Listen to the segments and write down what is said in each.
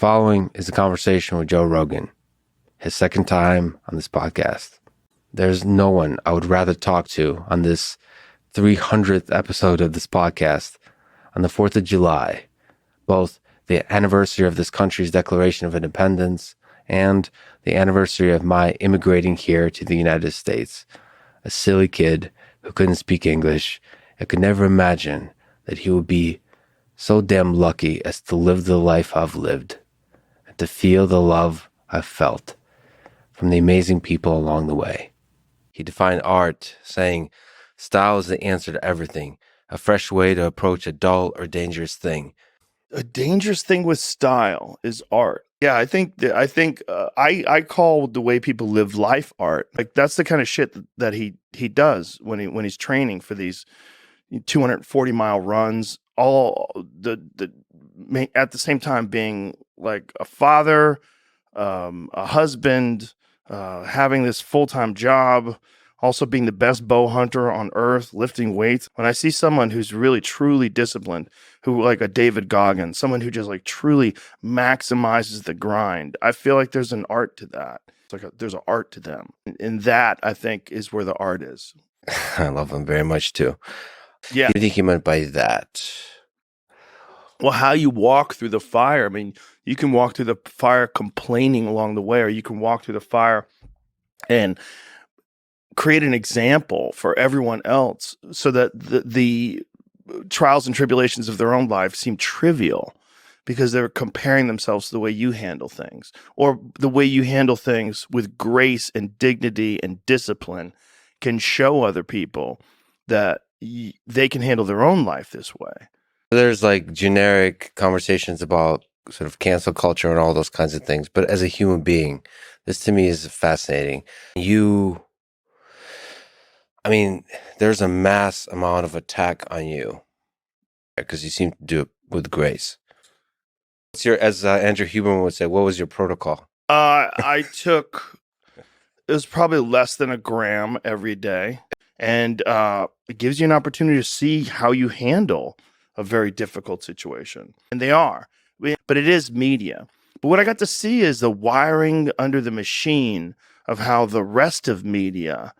following is a conversation with Joe Rogan, his second time on this podcast. There's no one I would rather talk to on this 300th episode of this podcast on the 4th of July, both the anniversary of this country's Declaration of Independence and the anniversary of my immigrating here to the United States. A silly kid who couldn't speak English and could never imagine that he would be so damn lucky as to live the life I've lived and to feel the love I've felt from the amazing people along the way. He defined art, saying, "Style is the answer to everything, a fresh way to approach a dull or dangerous thing." A dangerous thing with style is art. Yeah, I call the way people live life art. Like that's the kind of shit that he does when he's training for these 240-mile runs. All at the same time being like a father, a husband, having this full-time job, also being the best bow hunter on earth, lifting weights. When I see someone who's really truly disciplined, who like a David Goggins, someone who just like truly maximizes the grind, I feel like there's an art to that. It's like there's an art to them. And that, I think, is where the art is. I love him very much too. Yeah. What do you think he meant by that? Well, how you walk through the fire. I mean, you can walk through the fire complaining along the way, or you can walk through the fire and create an example for everyone else so that the trials and tribulations of their own life seem trivial because they're comparing themselves to the way you handle things, or the way you handle things with grace and dignity and discipline can show other people that they can handle their own life this way. There's like generic conversations about sort of cancel culture and all those kinds of things. But as a human being, this to me is fascinating. There's a mass amount of attack on you because you seem to do it with grace. As Andrew Huberman would say, what was your protocol? I took, it was probably less than a gram every day. And it gives you an opportunity to see how you handle a very difficult situation. And they are. But it is media. But what I got to see is the wiring under the machine of how the rest of media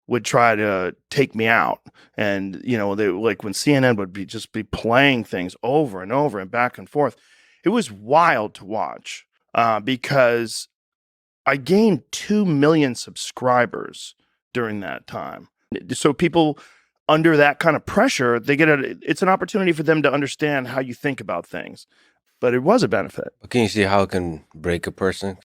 would try to take me out. And, they like when CNN would just be playing things over and over and back and forth. It was wild to watch because I gained 2 million subscribers during that time. So people under that kind of pressure, it's an opportunity for them to understand how you think about things. But it was a benefit. Can you see how it can break a person?